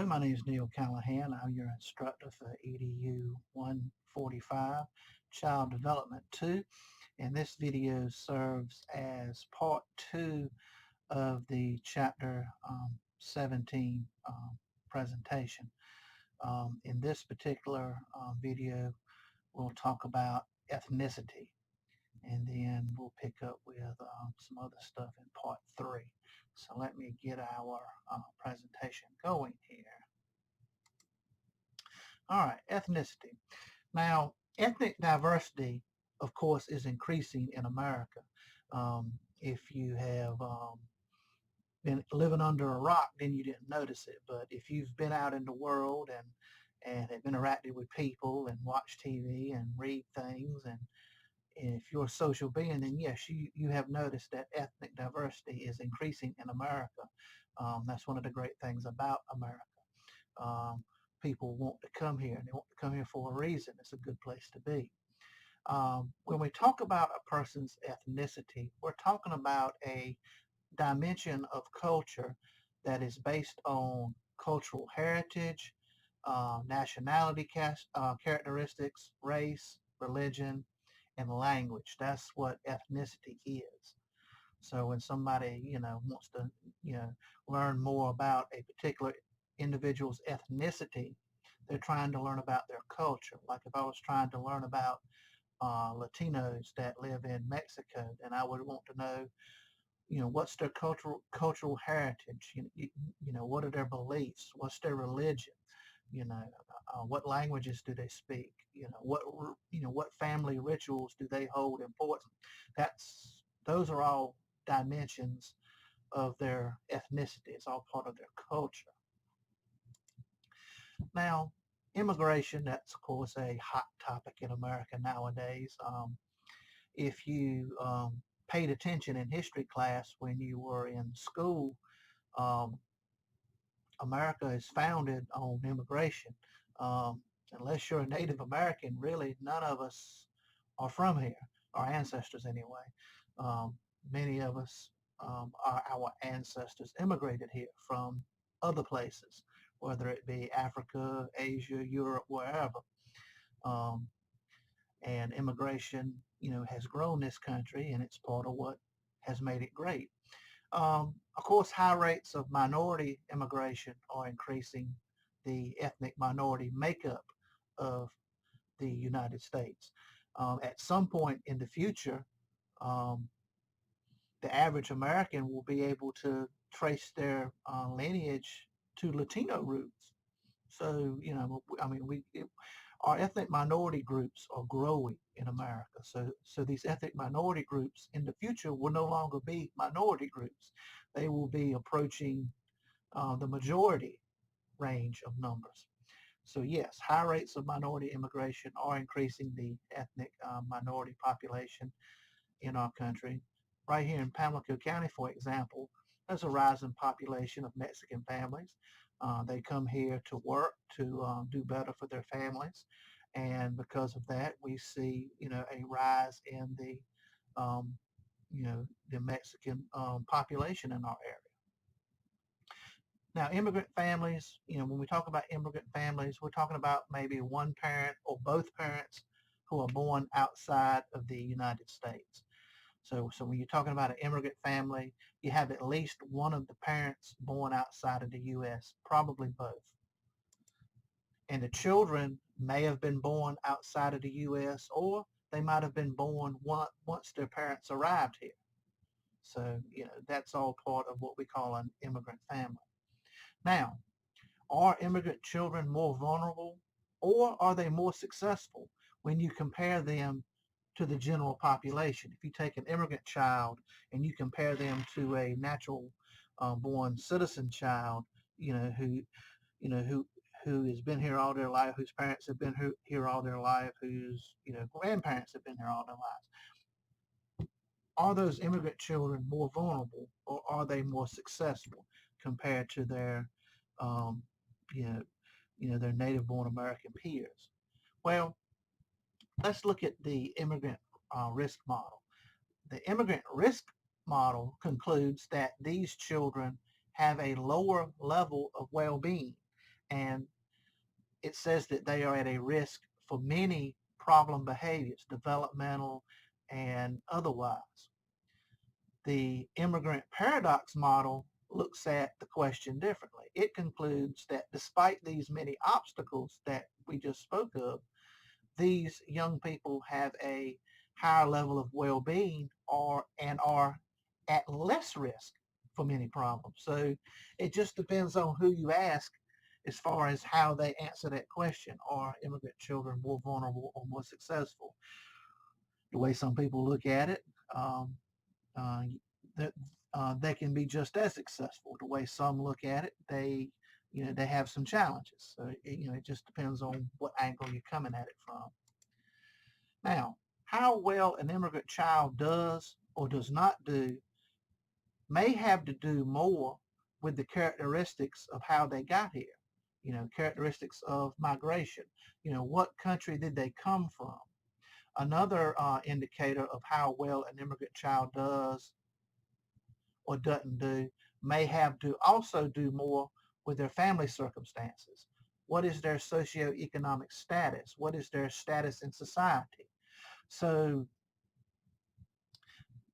Hello, my name is Neil Callahan. I'm your instructor for EDU 145, Child Development 2, and this video serves as part 2 of the Chapter 17 presentation. In this particular video, we'll talk about ethnicity, and then we'll pick up with some other stuff in part 3. So let me get our presentation going here. All right, ethnicity. Now, ethnic diversity, of course, is increasing in America. If you have been living under a rock, then you didn't notice it. But if you've been out in the world and have interacted with people and watched TV and read things, and if you're a social being, then yes, you have noticed that ethnic diversity is increasing in America. That's one of the great things about America. Um, People want to come here, and they want to come here for a reason. It's a good place to be. When we talk about a person's ethnicity, we're talking about a dimension of culture that is based on cultural heritage, nationality characteristics, race, religion, and language. That's what ethnicity is. So when somebody, wants to, learn more about a particular individual's ethnicity, they're trying to learn about their culture. Like if I was trying to learn about Latinos that live in Mexico, then I would want to know, what's their cultural heritage? What are their beliefs? What's their religion? What languages do they speak? What family rituals do they hold important? Those are all dimensions of their ethnicity. It's all part of their culture. Now, immigration, that's of course a hot topic in America nowadays. If you paid attention in history class when you were in school, um, America is founded on immigration. Um, Unless you're a Native American, really none of us are from here, our ancestors anyway. Um, Many of us, our ancestors immigrated here from other places, whether it be Africa, Asia, Europe, wherever. Um, and immigration, has grown this country, and it's part of what has made it great. Of course, high rates of minority immigration are increasing the ethnic minority makeup of the United States. At some point in the future, um, the average American will be able to trace their lineage to Latino roots. So, I mean, our ethnic minority groups are growing in America. So these ethnic minority groups in the future will no longer be minority groups. They will be approaching the majority range of numbers. So yes, high rates of minority immigration are increasing the ethnic minority population in our country. Right here in Pamlico County, for example, there's a rising population of Mexican families. They come here to work, to do better for their families. And because of that, we see, a rise in um, the Mexican population in our area. Now, immigrant families, when we talk about immigrant families, we're talking about maybe one parent or both parents who are born outside of the United States. So when you're talking about an immigrant family, you have at least one of the parents born outside of the U.S., probably both. And the children may have been born outside of the U.S., or they might have been born once their parents arrived here. So, that's all part of what we call an immigrant family. Now, are immigrant children more vulnerable, or are they more successful when you compare them to the general population? If you take an immigrant child and you compare them to a natural born citizen child, who you know who has been here all their life, whose parents have been here all their life, whose grandparents have been here all their lives, are those immigrant children more vulnerable, or are they more successful compared to their um, you know their native born American peers? Well, let's look at the immigrant risk model. The immigrant risk model concludes that these children have a lower level of well-being And it says that they are at a risk for many problem behaviors, developmental and otherwise. The immigrant paradox model looks at the question differently. It concludes that despite these many obstacles that we just spoke of, these young people have a higher level of well-being and are at less risk for many problems. So it just depends on who you ask as far as how they answer that question. Are immigrant children more vulnerable or more successful? The way some people look at it, um, uh, that they can be just as successful. The way some look at it, they have some challenges. So it just depends on what angle you're coming at it from. Now, how well an immigrant child does or does not do may have to do more with the characteristics of how they got here. Characteristics of migration. What country did they come from? Another indicator of how well an immigrant child does or doesn't do may have to also do more with their family circumstances. What is their socioeconomic status? What is their status in society? So,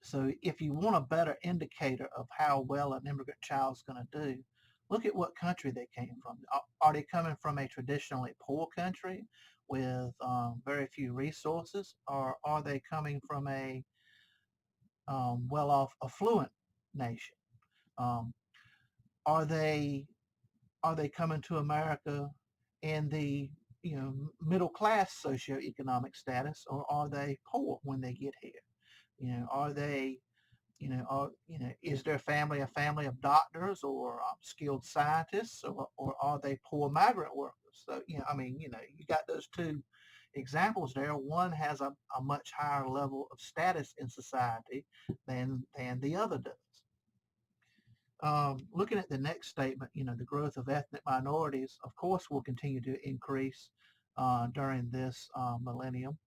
so if you want a better indicator of how well an immigrant child's going to do, look at what country they came from. Are they coming from a traditionally poor country with very few resources, or are they coming from a well-off, affluent nation? Um, are they are they coming to America in the middle class socioeconomic status, or are they poor when they get here? Are they is their family a family of doctors or skilled scientists, or are they poor migrant workers? So you got those two examples there. One has a much higher level of status in society than the other does. Looking at the next statement, the growth of ethnic minorities, of course, will continue to increase during this millennium.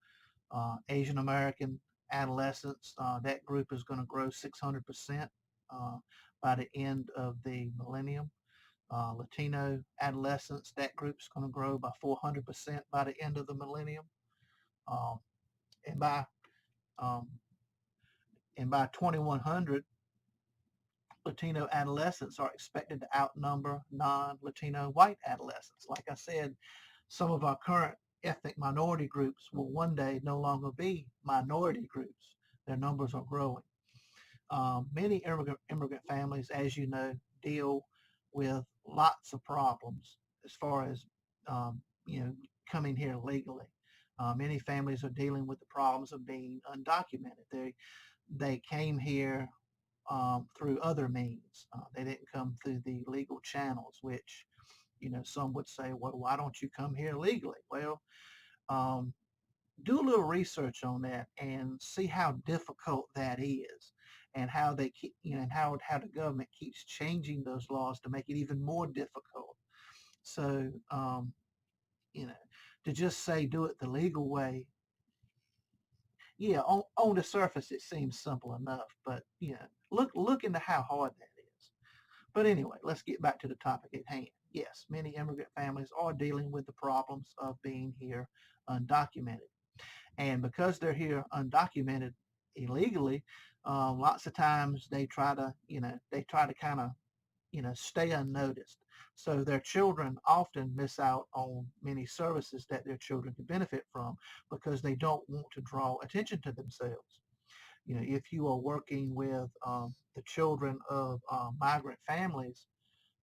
Asian American adolescents, that group is going to grow 600% by the end of the millennium. Latino adolescents, that group is going to grow by 400% by the end of the millennium. Um, and by um, and by 2100, Latino adolescents are expected to outnumber non-Latino white adolescents. Like I said, some of our current ethnic minority groups will one day no longer be minority groups. Their numbers are growing. Many immigrant families, as you know, deal with lots of problems as far as um, you know coming here legally. Many families are dealing with the problems of being undocumented. They came here through other means. They didn't come through the legal channels, which some would say, well, why don't you come here legally? Well, um, do a little research on that and see how difficult that is, and how they keep, and how the government keeps changing those laws to make it even more difficult. So, you know, to just say do it the legal way, yeah, on the surface it seems simple enough, but look into how hard that is. But anyway, let's get back to the topic at hand. Yes, many immigrant families are dealing with the problems of being here undocumented. And because they're here undocumented illegally, lots of times they try to kind of, stay unnoticed. So their children often miss out on many services that their children could benefit from because they don't want to draw attention to themselves. If you are working with the children of migrant families,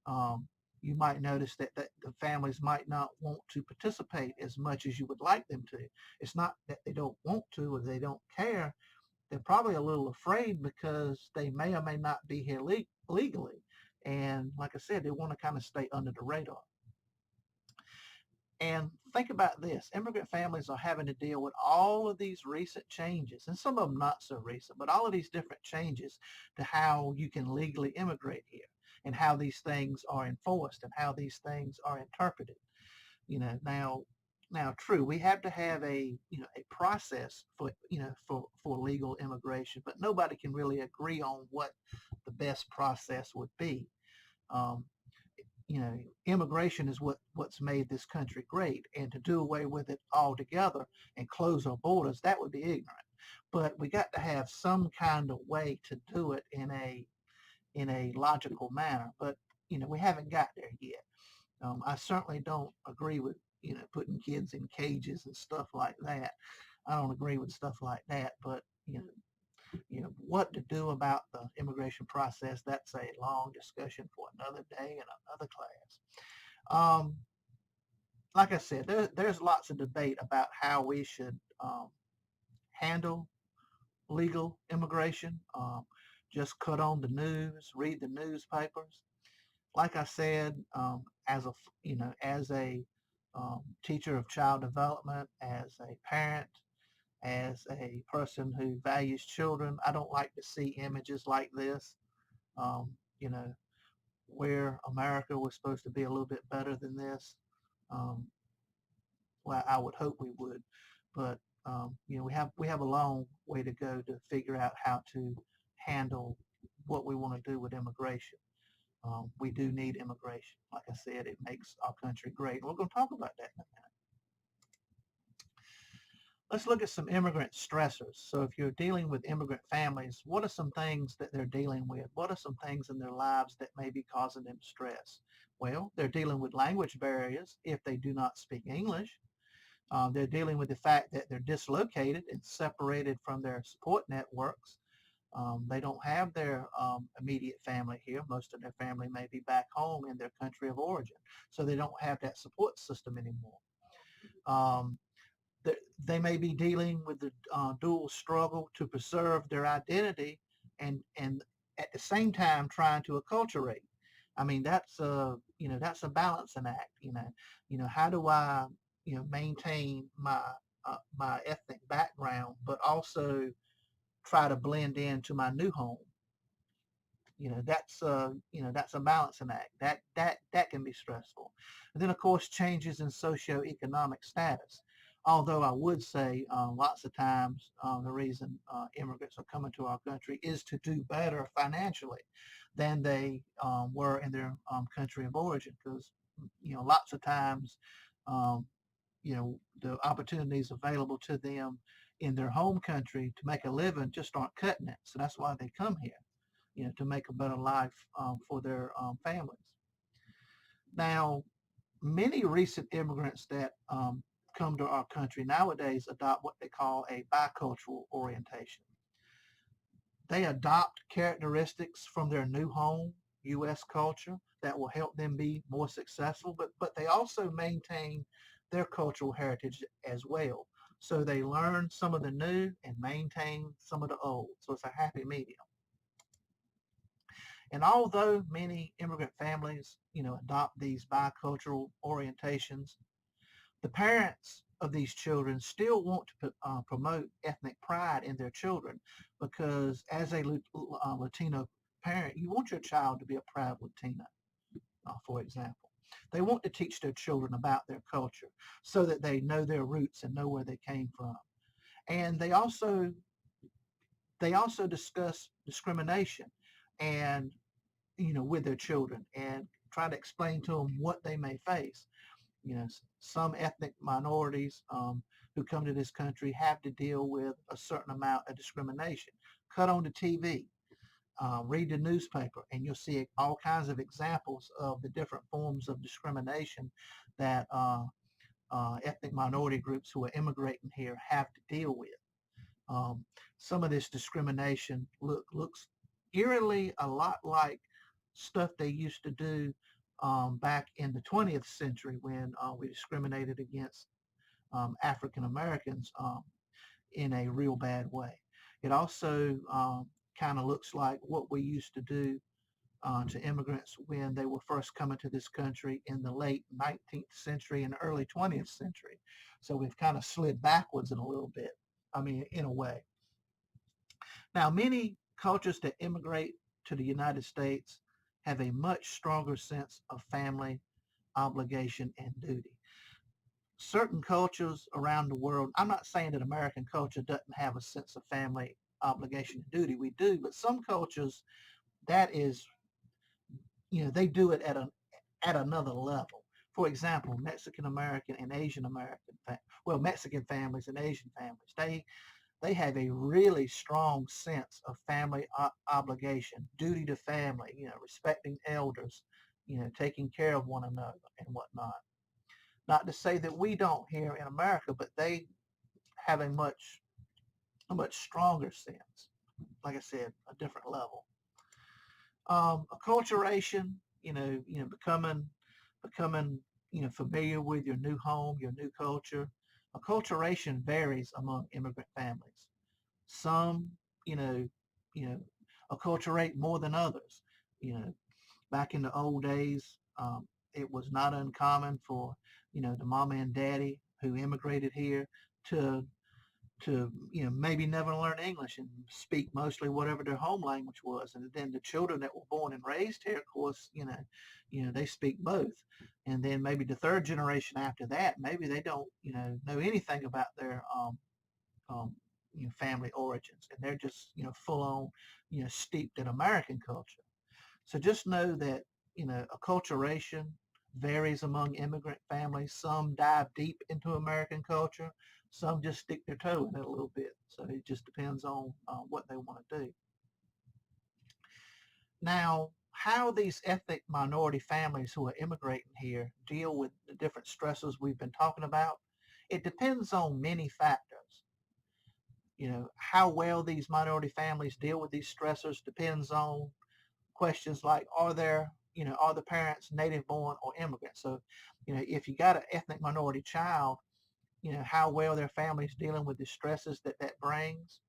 um, you might notice that the families might not want to participate as much as you would like them to. It's not that they don't want to or they don't care. They're probably a little afraid because they may or may not be here legally. And like I said, they want to kind of stay under the radar. And think about this. Immigrant families are having to deal with all of these recent changes, and some of them not so recent, but all of these different changes to how you can legally immigrate here, and how these things are enforced and how these things are interpreted. Now true, we have to have a process for legal immigration, but nobody can really agree on what the best process would be. Um, you know, immigration is what's made this country great, and to do away with it altogether and close our borders, that would be ignorant. But we got to have some kind of way to do it in a logical manner. But we haven't got there yet. I certainly don't agree with putting kids in cages and stuff like that. I don't agree with stuff like that. But what to do about the immigration process, that's a long discussion for another day and another class. Um, like I said, there's lots of debate about how we should handle legal immigration. Just cut on the news, read the newspapers. Like I said, as a teacher of child development, as a parent, as a person who values children, I don't like to see images like this. Um, you know, where America was supposed to be a little bit better than this. Um, well, I would hope we would, but we have a long way to go to figure out how to handle what we want to do with immigration. We do need immigration. Like I said, it makes our country great. We're going to talk about that in a minute. Let's look at some immigrant stressors. So if you're dealing with immigrant families, what are some things that they're dealing with? What are some things in their lives that may be causing them stress? Well, they're dealing with language barriers if they do not speak English. They're dealing with the fact that they're dislocated and separated from their support networks. They don't have their immediate family here. Most of their family may be back home in their country of origin. So they don't have that support system anymore. Um, they may be dealing with the dual struggle to preserve their identity and at the same time trying to acculturate. I mean, that's a balancing act. How do I maintain my ethnic background, but also try to blend into my new home? That's a balancing act that can be stressful. And then of course changes in socioeconomic status. Although I would say lots of times the reason immigrants are coming to our country is to do better financially than they were in their country of origin, because lots of times um, the opportunities available to them in their home country to make a living just aren't cutting it. So that's why they come here, to make a better life for their families. Now, many recent immigrants that come to our country nowadays adopt what they call a bicultural orientation. They adopt characteristics from their new home, U.S. culture, that will help them be more successful, but they also maintain their cultural heritage as well. So they learn some of the new and maintain some of the old. So it's a happy medium. And although many immigrant families, adopt these bicultural orientations, the parents of these children still want to promote ethnic pride in their children, because as a Latino parent, you want your child to be a proud Latina, for example. They want to teach their children about their culture so that they know their roots and know where they came from. And they also discuss discrimination and with their children and try to explain to them what they may face. Some ethnic minorities who come to this country have to deal with a certain amount of discrimination. Cut on the TV, read the newspaper, and you'll see all kinds of examples of the different forms of discrimination that ethnic minority groups who are immigrating here have to deal with. Um, some of this discrimination looks eerily a lot like stuff they used to do back in the 20th century when we discriminated against African Americans in a real bad way. It also kind of looks like what we used to do to immigrants when they were first coming to this country in the late 19th century and early 20th century. So we've kind of slid backwards in a little bit. I mean, in a way. Now, many cultures that immigrate to the United States have a much stronger sense of family obligation and duty. Certain cultures around the world, I'm not saying that American culture doesn't have a sense of family obligation and duty. We do, but some cultures, that is, they do it at another level. For example, Mexican American and Asian American, Mexican families and Asian families, they have a really strong sense of family obligation, duty to family, respecting elders, taking care of one another and whatnot. Not to say that we don't here in America, but they have a much stronger sense. Like I said, a different level. Acculturation, becoming, familiar with your new home, your new culture. Acculturation varies among immigrant families. Some, you know, you know, acculturate more than others. You know, back in the old days, it was not uncommon for, the mama and daddy who immigrated here to maybe never learn English and speak mostly whatever their home language was. And then the children that were born and raised here, of course, they speak both. And then maybe the third generation after that, maybe they don't, know anything about their um, family origins, and they're just, full on, steeped in American culture. So just know that, acculturation varies among immigrant families. Some dive deep into American culture. Some just stick their toe in it a little bit. So it just depends on what they want to do. Now, how these ethnic minority families who are immigrating here deal with the different stressors we've been talking about, it depends on many factors. How well these minority families deal with these stressors depends on questions like, are the parents native born or immigrants? So, if you got an ethnic minority child, how well their family's dealing with the stresses that brings.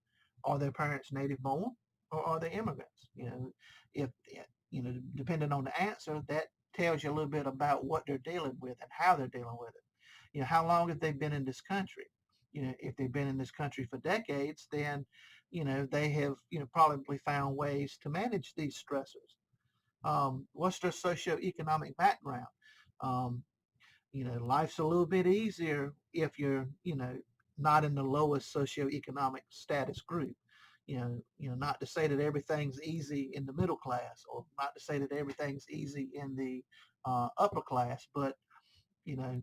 Are their parents native born or are they immigrants? If, depending on the answer, that tells you a little bit about what they're dealing with and how they're dealing with it. How long have they been in this country? If they've been in this country for decades, then, they have, probably found ways to manage these stressors. What's their socioeconomic background? Um, life's a little bit easier if you're, not in the lowest socioeconomic status group. Not to say that everything's easy in the middle class, or not to say that everything's easy in the upper class, but you know,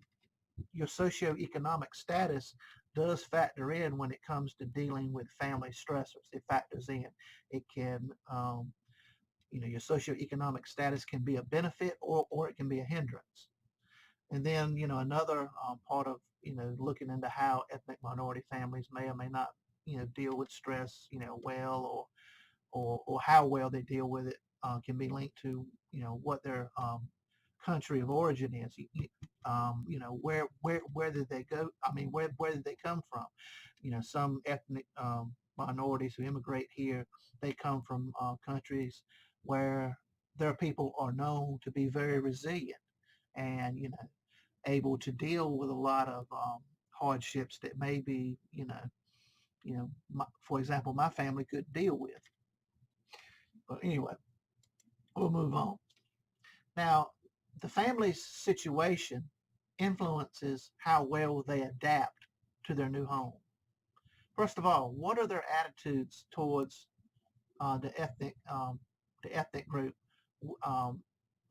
your socioeconomic status does factor in when it comes to dealing with family stressors. It factors in. It can, your socioeconomic status can be a benefit or it can be a hindrance. And then, another part of, looking into how ethnic minority families may or may not, deal with stress, well, or how well they deal with it can be linked to, what their country of origin is. Where did they go? I mean, where did they come from? Some ethnic minorities who immigrate here, they come from countries where their people are known to be very resilient and, able to deal with a lot of hardships that maybe, for example, my family could deal with. But anyway, we'll move on. Now, the family's situation influences how well they adapt to their new home. First of all, what are their attitudes towards the ethnic group? Um,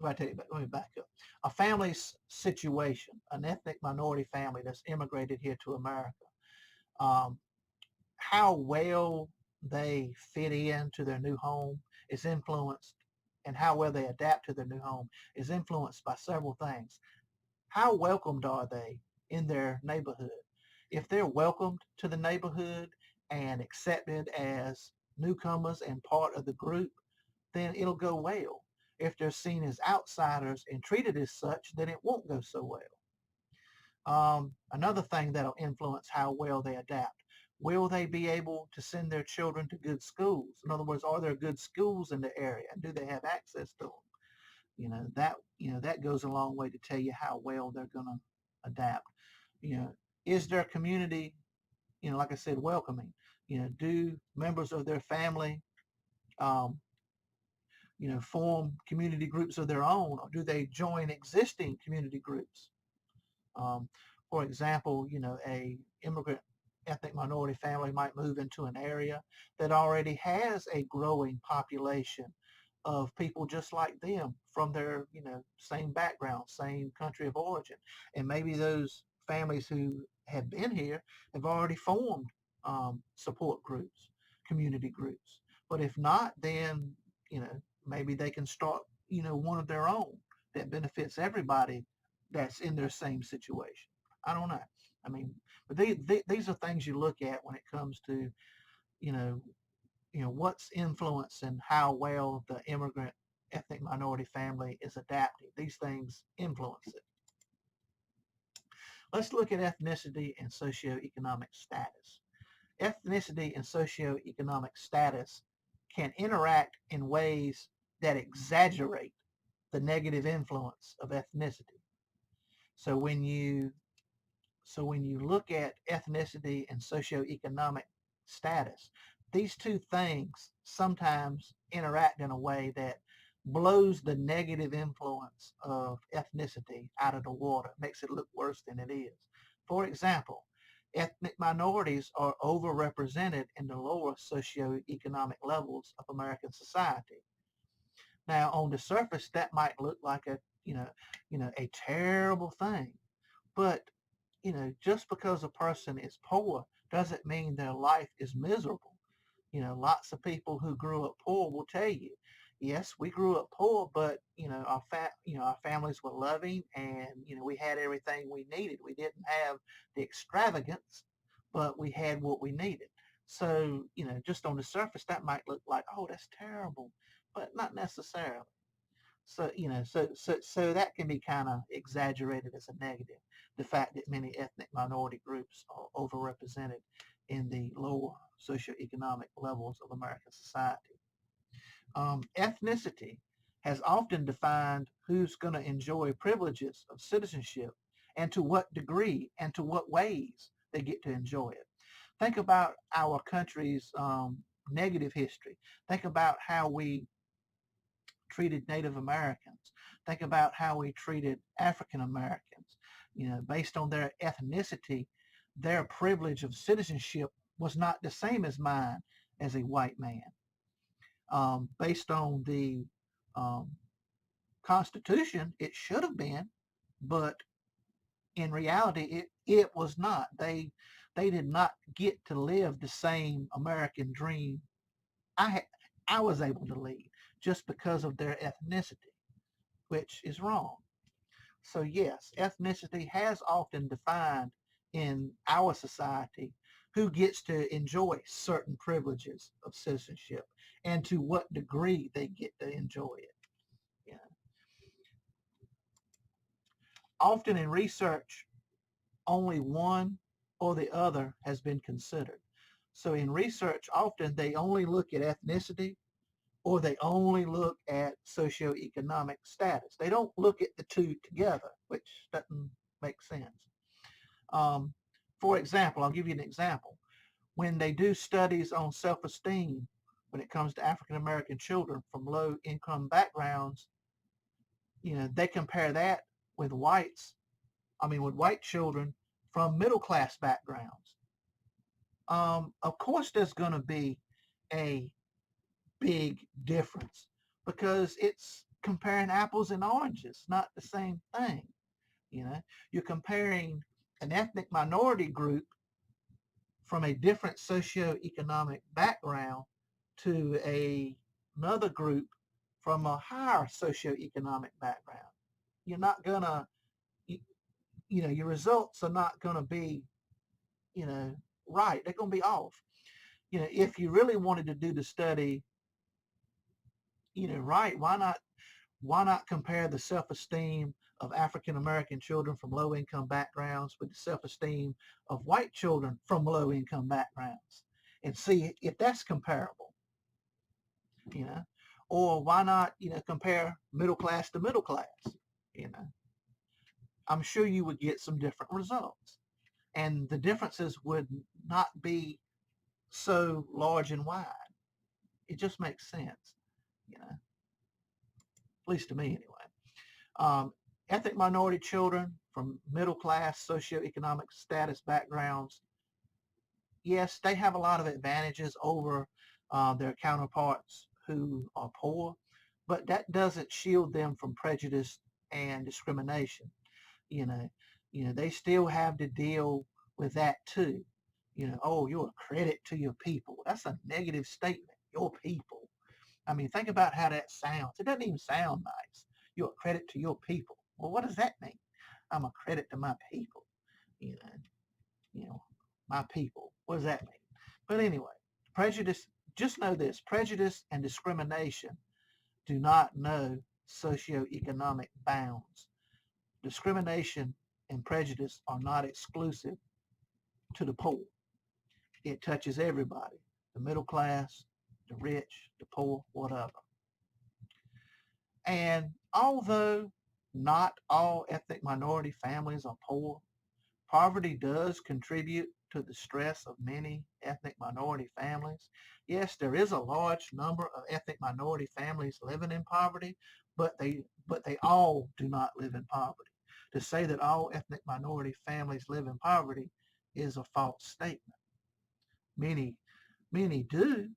let me back up. A family's situation, an ethnic minority family that's immigrated here to America, um, how well they fit into their new home is influenced, and how well they adapt to their new home is influenced by several things. How welcomed are they in their neighborhood? If they're welcomed to the neighborhood and accepted as newcomers and part of the group, then it'll go well. If they're seen as outsiders and treated as such, then it won't go so well. Another thing that'll influence how well they adapt. Will they be able to send their children to good schools? In other words, are there good schools in the area and do they have access to them? That goes a long way to tell you how well they're going to adapt. You know, is their community, like I said, welcoming? Do members of their family, um, form community groups of their own, or do they join existing community groups? Um, for example, a immigrant ethnic minority family might move into an area that already has a growing population of people just like them from their, same background, same country of origin. And maybe those families who have been here have already formed support groups, community groups. But if not, then, maybe they can start, one of their own that benefits everybody that's in their same situation. I don't know. I mean, but these are things you look at when it comes to, you know, what's influence and how well the immigrant ethnic minority family is adapting. These things influence it. Let's look at ethnicity and socioeconomic status. Ethnicity and socioeconomic status can interact in ways that exaggerate the negative influence of ethnicity. So when you So when you look at ethnicity and socioeconomic status, these two things sometimes interact in a way that blows the negative influence of ethnicity out of the water, makes it look worse than it is. For example, ethnic minorities are overrepresented in the lower socioeconomic levels of American society. Now, on the surface, that might look like a terrible thing, but just because a person is poor doesn't mean their life is miserable. Lots of people who grew up poor will tell you, yes, we grew up poor, but our families were loving, and we had everything we needed. We didn't have the extravagance, but we had what we needed. So, just on the surface, that might look like, oh, that's terrible, but not necessarily. So that can be kind of exaggerated as a negative. The fact that many ethnic minority groups are overrepresented in the lower socioeconomic levels of American society. Ethnicity has often defined who's going to enjoy privileges of citizenship and to what degree and to what ways they get to enjoy it. Think about our country's negative history. Think about how we treated Native Americans. Think about how we treated African Americans. Based on their ethnicity, their privilege of citizenship was not the same as mine as a white man. Based on the um, Constitution, it should have been, but in reality, it was not. They did not get to live the same American dream I I was able to lead just because of their ethnicity, which is wrong. So yes, ethnicity has often defined in our society who gets to enjoy certain privileges of citizenship and to what degree they get to enjoy it. Yeah. Often in research, only one or the other has been considered. So in research, often they only look at ethnicity or they only look at socioeconomic status. They don't look at the two together, which doesn't make sense. Um, for example, I'll give you an example. When they do studies on self-esteem, when it comes to African American children from low income backgrounds, they compare that with with white children from middle class backgrounds. Of course, there's going to be a big difference because it's comparing apples and oranges, not the same thing. You're comparing an ethnic minority group from a different socioeconomic background to another group from a higher socioeconomic background. You're not gonna, you, your results are not gonna be, you know, right. They're gonna be off. If you really wanted to do the study, right, why not compare the self-esteem of African American children from low income backgrounds with the self-esteem of white children from low income backgrounds and see if that's comparable, you know? Or why not, compare middle class to middle class, you know? I'm sure you would get some different results. And the differences would not be so large and wide. It just makes sense, at least to me anyway. Um, Ethnic minority children from middle class socioeconomic status backgrounds, yes, they have a lot of advantages over their counterparts who are poor. but that doesn't shield them from prejudice and discrimination. You know, they still have to deal with that too. Oh, you're a credit to your people. That's a negative statement. Your people. I mean, think about how that sounds. It doesn't even sound nice. You're a credit to your people. Well, what does that mean? I'm a credit to my people. You know, you know, my people. What does that mean? But anyway, prejudice. Just know this: prejudice and discrimination do not know socioeconomic bounds. Discrimination and prejudice are not exclusive to the poor. It touches everybody, the middle class, the rich, the poor, whatever. And although not all ethnic minority families are poor, poverty does contribute to the stress of many ethnic minority families. Yes, there is a large number of ethnic minority families living in poverty, but they all do not live in poverty. To say that all ethnic minority families live in poverty is a false statement. Many many do,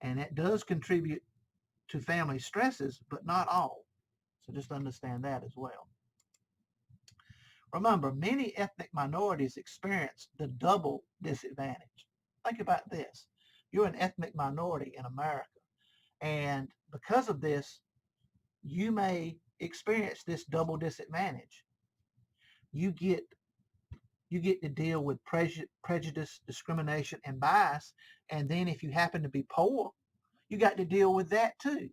and that does contribute to family stresses, but not all. So just understand that as well. Remember, many ethnic minorities experience the double disadvantage. Think about this. You're an ethnic minority in America, and because of this, you may experience this double disadvantage. You get you get to deal with prejudice, discrimination, and bias, and then if you happen to be poor, you got to deal with that too.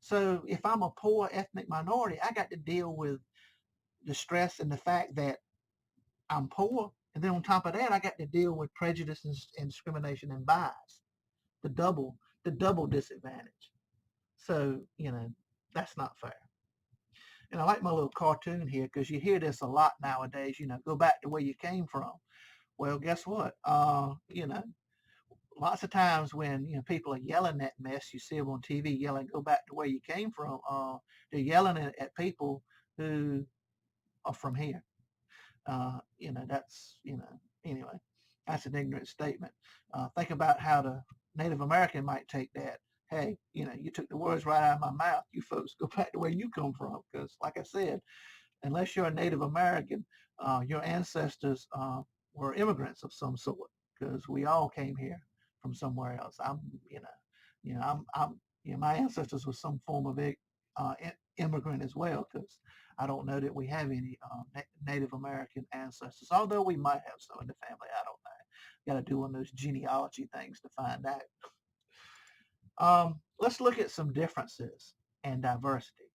So if I'm a poor ethnic minority, I got to deal with the stress and the fact that I'm poor. And then on top of that, I got to deal with prejudice and discrimination and bias, the double, the double disadvantage. So, that's not fair. And I like my little cartoon here because you hear this a lot nowadays, go back to where you came from. Well, guess what? Lots of times when, people are yelling that mess, you see them on TV yelling, go back to where you came from. They're yelling at people who are from here. Anyway, that's an ignorant statement. Think about how the Native American might take that. Hey, you took the words right out of my mouth. You folks go back to where you come from. Because like I said, unless you're a Native American, your ancestors were immigrants of some sort because we all came here from somewhere else. My ancestors were some form of immigrant as well because I don't know that we have any Native American ancestors, although we might have some in the family. I don't know. Got to do one of those genealogy things to find out. Let's look at some differences and diversity.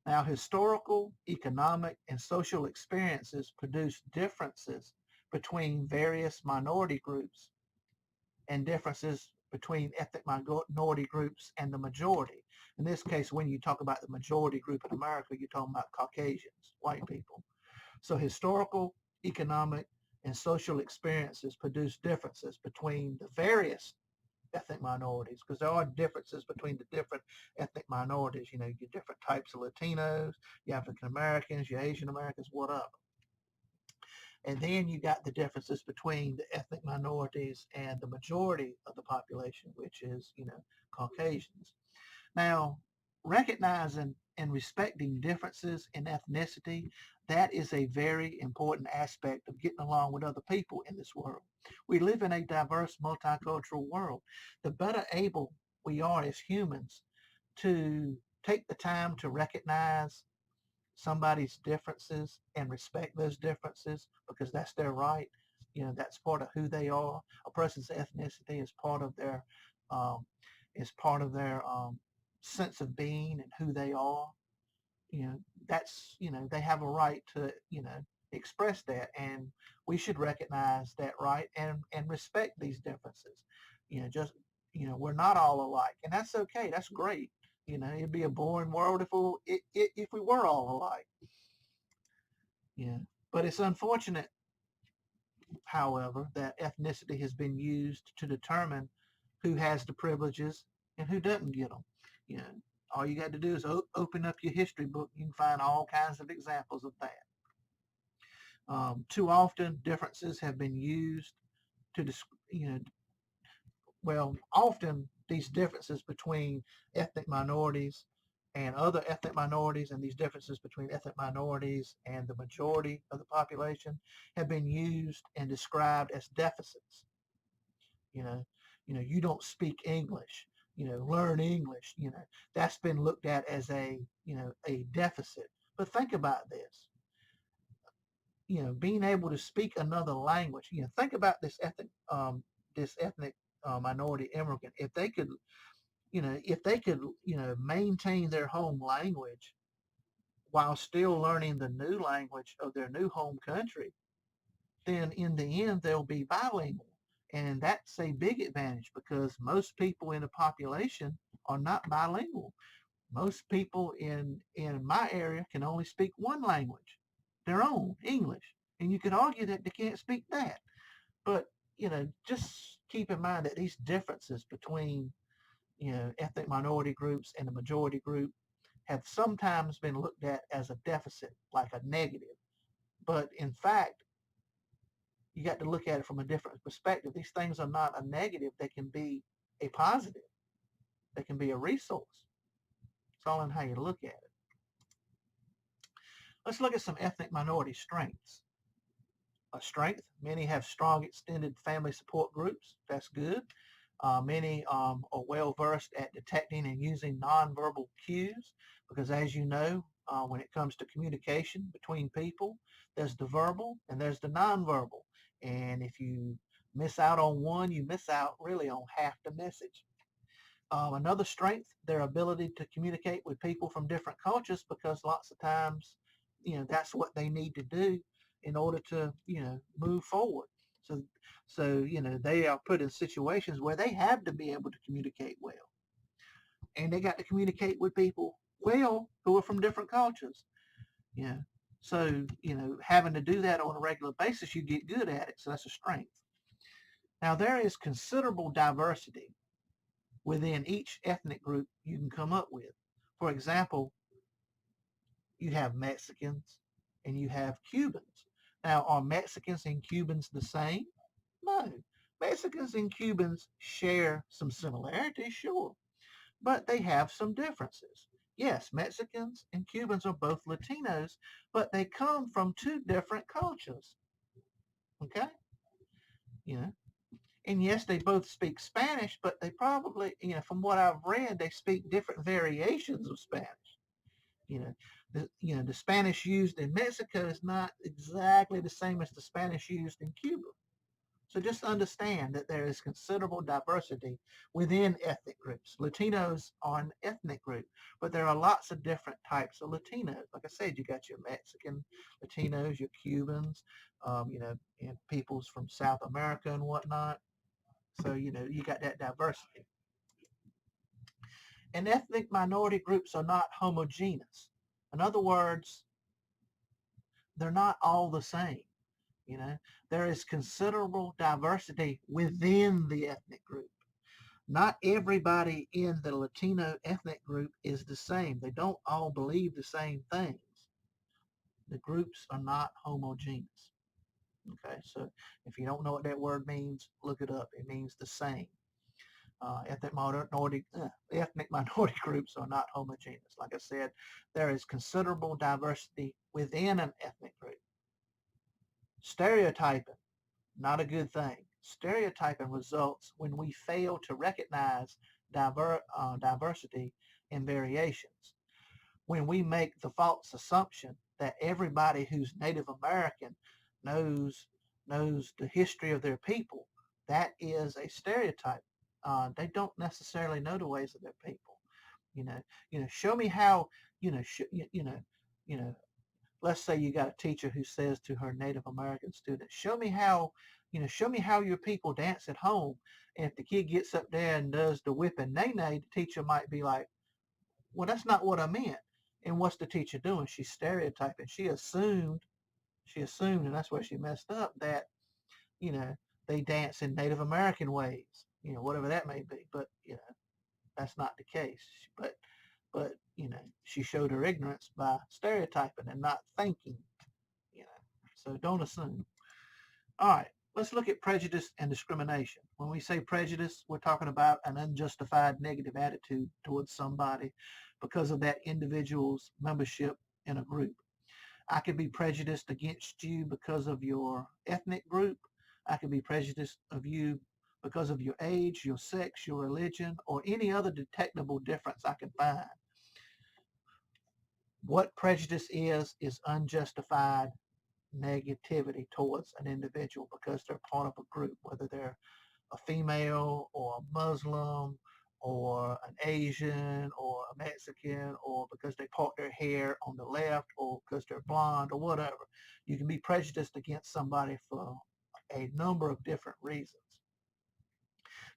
Now, historical, economic, and social experiences produce differences between various minority groups and differences between ethnic minority groups and the majority. In this case, when you talk about the majority group in America, you're talking about Caucasians, white people. So historical, economic, and social experiences produce differences between the various ethnic minorities because there are differences between the different ethnic minorities. You get different types of Latinos, you African Americans, you Asian Americans, whatever. And then you got the differences between the ethnic minorities and the majority of the population, which is, Caucasians. Now, recognizing and respecting differences in ethnicity, that is a very important aspect of getting along with other people in this world. We live in a diverse, multicultural world. The better able we are as humans to take the time to recognize somebody's differences and respect those differences because that's their right. That's part of who they are. A person's ethnicity is part of their um, sense of being and who they are. That's they have a right to express that, and we should recognize that right and respect these differences. Just we're not all alike, and that's okay. That's great. It'd be a boring world if we were all alike. Yeah. But it's unfortunate, however, that ethnicity has been used to determine who has the privileges and who doesn't get them. You know, all you got to do is open up your history book. You can find all kinds of examples of that. Too often, differences have been used to, often these differences between ethnic minorities and other ethnic minorities, and these differences between ethnic minorities and the majority of the population have been used and described as deficits. You know, you don't speak English. Learn English. That's been looked at as a deficit. But think about this. Being able to speak another language. Think about this ethnic minority immigrant. If they could maintain their home language while still learning the new language of their new home country, then in the end they'll be bilingual. And that's a big advantage because most people in the population are not bilingual. Most people in my area can only speak one language, their own, English. And you could argue that they can't speak that. But, just keep in mind that these differences between, ethnic minority groups and the majority group have sometimes been looked at as a deficit, like a negative. But in fact, you got to look at it from a different perspective. These things are not a negative. They can be a positive. They can be a resource. It's all in how you look at it. Let's look at some ethnic minority strengths. A strength, many have strong extended family support groups. That's good. Many are well versed at detecting and using nonverbal cues because, as you know, when it comes to communication between people, there's the verbal and there's the nonverbal. And if you miss out on one, you miss out really on half the message. Another strength, their ability to communicate with people from different cultures because lots of times, that's what they need to do in order to, move forward. So, they are put in situations where they have to be able to communicate well. And they got to communicate with people well who are from different cultures. You know. So, having to do that on a regular basis, you get good at it. So that's a strength. Now, there is considerable diversity within each ethnic group you can come up with. For example, you have Mexicans and you have Cubans. Now, are Mexicans and Cubans the same? No. Mexicans and Cubans share some similarities, sure, but they have some differences. Yes, Mexicans and Cubans are both Latinos, but they come from two different cultures. Okay? You know, and yes, they both speak Spanish, but they probably, from what I've read, they speak different variations of Spanish. The Spanish used in Mexico is not exactly the same as the Spanish used in Cuba. So just understand that there is considerable diversity within ethnic groups. Latinos are an ethnic group, but there are lots of different types of Latinos. Like I said, you got your Mexican Latinos, your Cubans, and peoples from South America and whatnot. So, you got that diversity. And ethnic minority groups are not homogeneous. In other words, they're not all the same. There is considerable diversity within the ethnic group. Not everybody in the Latino ethnic group is the same. They don't all believe the same things. The groups are not homogeneous. Okay, so if you don't know what that word means, look it up. It means the same. Ethnic minority groups are not homogeneous. Like I said, there is considerable diversity within an ethnic group. Stereotyping, not a good thing. Stereotyping results when we fail to recognize diversity and variations. When we make the false assumption that everybody who's Native American knows the history of their people, that is a stereotype. They don't necessarily know the ways of their people. Show me how. You know, let's say you got a teacher who says to her Native American students, show me how your people dance at home. And if the kid gets up there and does the whip and nay nay, the teacher might be like, well, that's not what I meant. And what's the teacher doing? She's stereotyping. She assumed, and that's where she messed up, that, you know, they dance in Native American ways, whatever that may be. But, that's not the case. But, she showed her ignorance by stereotyping and not thinking, you know. So don't assume. All right, let's look at prejudice and discrimination. When we say prejudice, we're talking about an unjustified negative attitude towards somebody because of that individual's membership in a group. I could be prejudiced against you because of your ethnic group. I could be prejudiced of you because of your age, your sex, your religion, or any other detectable difference I can find. What prejudice is unjustified negativity towards an individual because they're part of a group, whether they're a female or a Muslim or an Asian or a Mexican or because they part their hair on the left or because they're blonde or whatever. You can be prejudiced against somebody for a number of different reasons.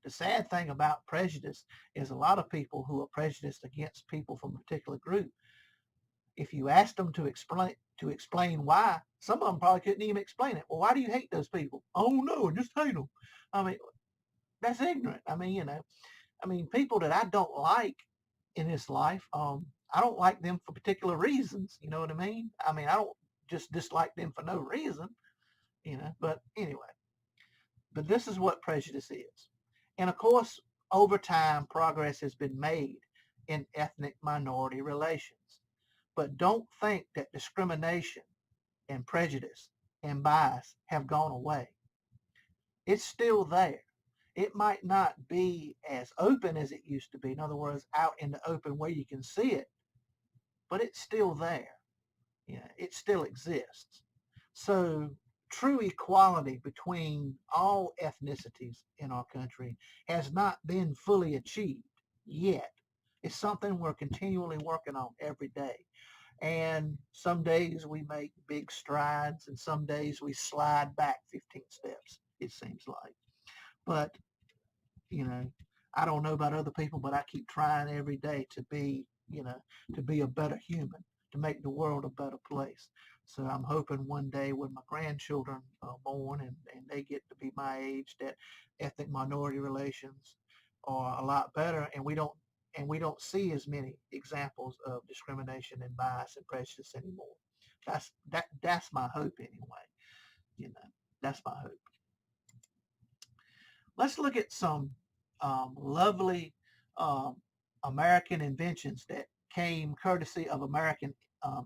The sad thing about prejudice is a lot of people who are prejudiced against people from a particular group, if you asked them to explain why, some of them probably couldn't even explain it. Well, why do you hate those people? Oh no, just hate them. I mean, that's ignorant. People that I don't like in this life, I don't like them for particular reasons. You know what I mean? I don't just dislike them for no reason, But anyway, but this is what prejudice is. And of course, over time, progress has been made in ethnic minority relations. But don't think that discrimination and prejudice and bias have gone away. It's still there. It might not be as open as it used to be. In other words, out in the open where you can see it, but it's still there. It still exists. So true equality between all ethnicities in our country has not been fully achieved yet. It's something we're continually working on every day. And some days we make big strides and some days we slide back 15 steps, it seems like. But, you know, I don't know about other people, but I keep trying every day to be a better human, to make the world a better place. So I'm hoping one day when my grandchildren are born and they get to be my age, that ethnic minority relations are a lot better and we don't see as many examples of discrimination and bias and prejudice anymore. That's my hope anyway. You know, that's my hope. Let's look at some lovely um, American inventions that came courtesy of American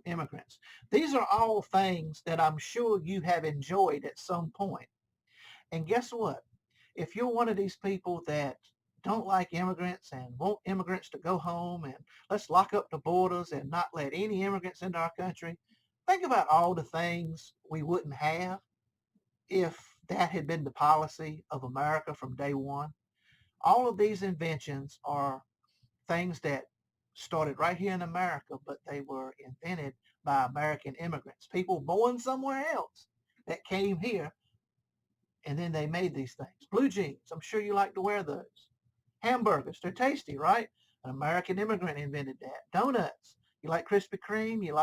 immigrants. These are all things that I'm sure you have enjoyed at some point. And guess what? If you're one of these people that don't like immigrants and want immigrants to go home and let's lock up the borders and not let any immigrants into our country, think about all the things we wouldn't have if that had been the policy of America from day one. All of these inventions are things that started right here in America, but they were invented by American immigrants, people born somewhere else that came here, and then they made these things. Blue jeans, I'm sure you like to wear those. Hamburgers, they're tasty, right? An American immigrant invented that. Donuts, you like Krispy Kreme? You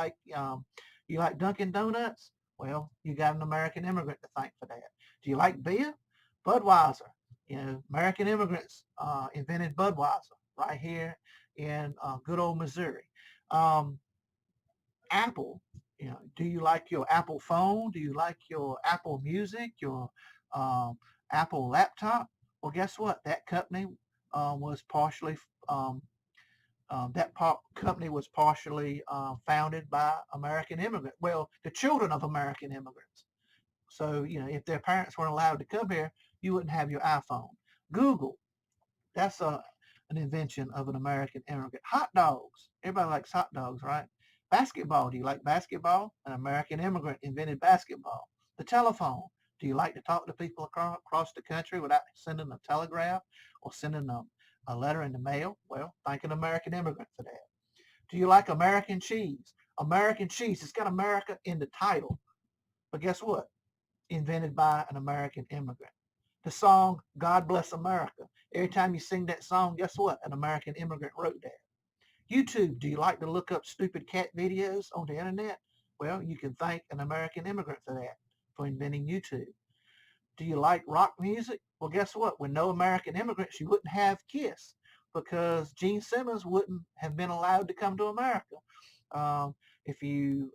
like Dunkin' Donuts? Well, you got an American immigrant to thank for that. Do you like beer? Budweiser. American immigrants invented Budweiser right here in good old Missouri. Um, Apple. Do you like your Apple phone? Do you like your Apple Music? Your um, Apple laptop? Well, guess what? That company was partially company was partially founded by American immigrants. Well, the children of American immigrants. So if their parents weren't allowed to come here, you wouldn't have your iPhone. Google. That's an invention of an American immigrant. Hot dogs. Everybody likes hot dogs, right? Basketball. Do you like basketball? An American immigrant invented basketball. The telephone. Do you like to talk to people across the country without sending a telegraph or sending a letter in the mail? Well, thank an American immigrant for that. Do you like American cheese? American cheese. It's got America in the title. But guess what? Invented by an American immigrant. The song God Bless America. Every time you sing that song, guess what? An American immigrant wrote that. YouTube, do you like to look up stupid cat videos on the internet? Well, you can thank an American immigrant for that, for inventing YouTube. Do you like rock music? Well, guess what? With no American immigrants, you wouldn't have Kiss because Gene Simmons wouldn't have been allowed to come to America. Um, if you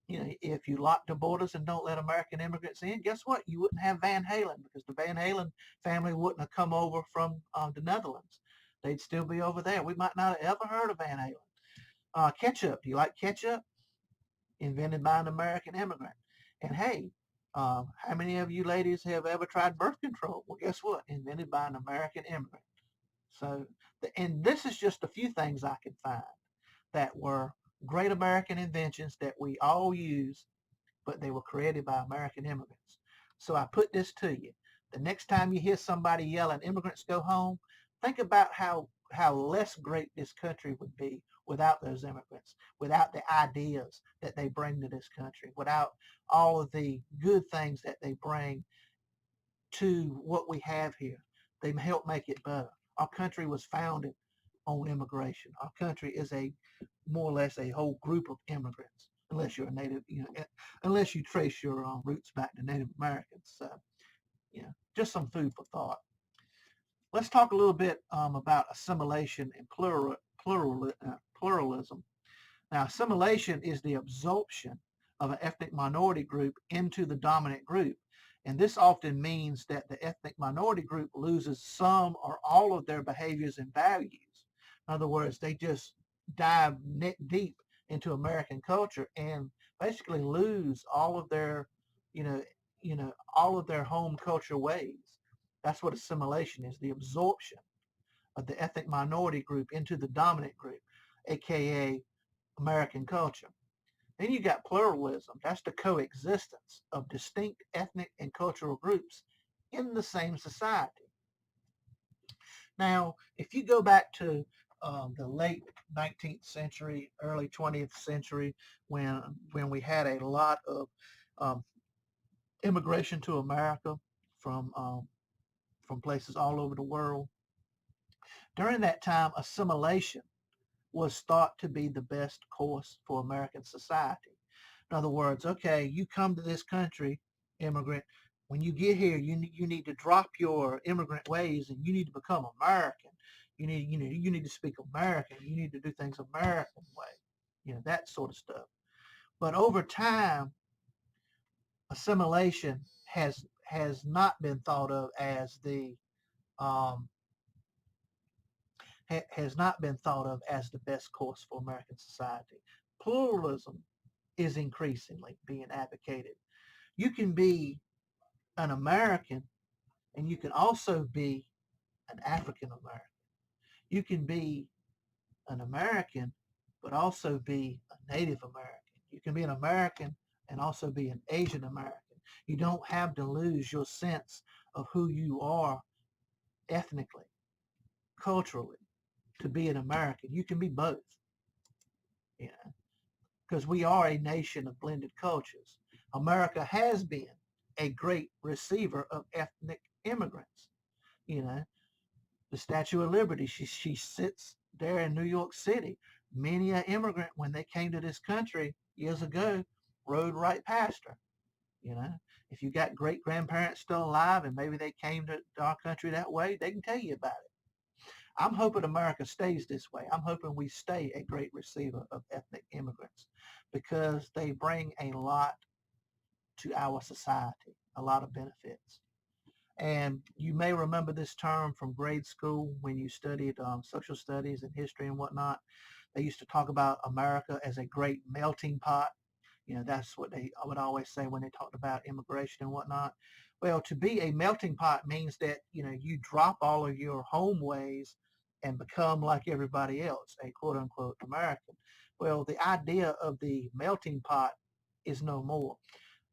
if you lock the borders and don't let American immigrants in, guess what? You wouldn't have Van Halen because the Van Halen family wouldn't have come over from the Netherlands. they'd still be over there. We might not have ever heard of Van Halen. Ketchup. Do you like ketchup? Invented by an American immigrant. And hey, how many of you ladies have ever tried birth control? Well, guess what? Invented by an American immigrant. So, and this is just a few things I could find that were great American inventions that we all use, but they were created by American immigrants. So I put this to you. The next time you hear somebody yelling, immigrants go home, think about how less great this country would be without those immigrants, without the ideas that they bring to this country, without all of the good things that they bring to what we have here. They help make it better. Our country was founded on immigration. Our country is a more or less a whole group of immigrants, unless you're a native, unless you trace your roots back to Native Americans. So, just some food for thought. Let's talk a little bit about assimilation and pluralism. Now, assimilation is the absorption of an ethnic minority group into the dominant group. And this often means that the ethnic minority group loses some or all of their behaviors and values. In other words, they just dive neck deep into American culture and basically lose all of their, you know, all of their home culture ways. That's what assimilation is, the absorption of the ethnic minority group into the dominant group, aka American culture. Then you got pluralism. That's the coexistence of distinct ethnic and cultural groups in the same society. Now, if you go back to the late 19th century, early 20th century, when we had a lot of um, immigration to America from places all over the world, during that time, assimilation was thought to be the best course for American society. In other words, okay, you come to this country, immigrant. When you get here, you need to drop your immigrant ways and you need to become American. You need to speak American. You need to do things American way. That sort of stuff. But over time, assimilation has not been thought of as the um, has not been thought of as the best course for American society. Pluralism is increasingly being advocated. You can be an American and you can also be an African American. You can be an American but also be a Native American. You can be an American and also be an Asian American. You don't have to lose your sense of who you are ethnically, culturally, to be an American. You can be both, you know, because we are a nation of blended cultures. America has been a great receiver of ethnic immigrants. You know, the Statue of Liberty, she sits there in New York City. Many an immigrant, when they came to this country years ago, rode right past her. You know, if you got great grandparents still alive and maybe they came to our country that way, they can tell you about it. I'm hoping America stays this way. I'm hoping we stay a great receiver of ethnic immigrants because they bring a lot to our society, a lot of benefits. And you may remember this term from grade school when you studied social studies and history and whatnot. They used to talk about America as a great melting pot. That's what they would always say when they talked about immigration and whatnot. Well, to be a melting pot means that, you drop all of your home ways and become like everybody else, a quote unquote American. Well, the idea of the melting pot is no more.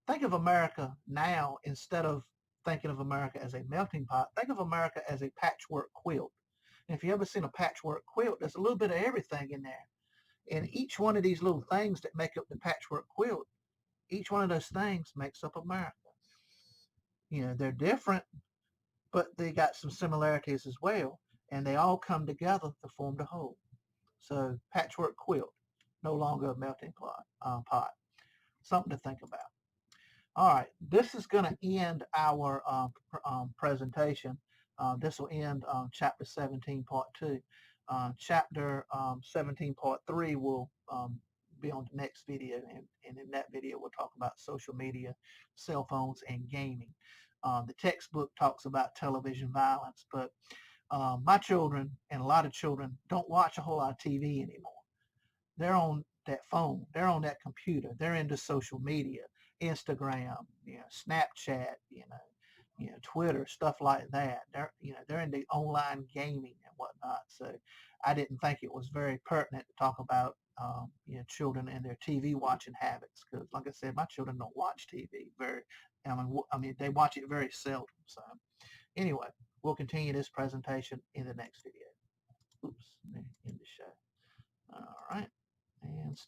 Think of America now instead of thinking of America as a melting pot. Think of America as a patchwork quilt. And if you ever seen a patchwork quilt, there's a little bit of everything in there. And each one of these little things that make up the patchwork quilt, each one of those things makes up America. They're different, but they got some similarities as well. And they all come together to form the whole. So patchwork quilt, no longer a melting pot. Something to think about. All right, this is going to end our presentation. This will end chapter 17, part 2. Chapter 17, part 3 will be on the next video, and in that video we'll talk about social media, cell phones, and gaming. The textbook talks about television violence, but My children and a lot of children don't watch a whole lot of TV anymore. They're on that phone. They're on that computer. They're into social media, Instagram, Snapchat, Twitter, stuff like that. They're into online gaming and whatnot. So I didn't think it was very pertinent to talk about, children and their TV watching habits. Because, like I said, my children don't watch TV very. I mean, they watch it very seldom. So anyway, we'll continue this presentation in the next video. Oops, let me end the show. All right, and stop.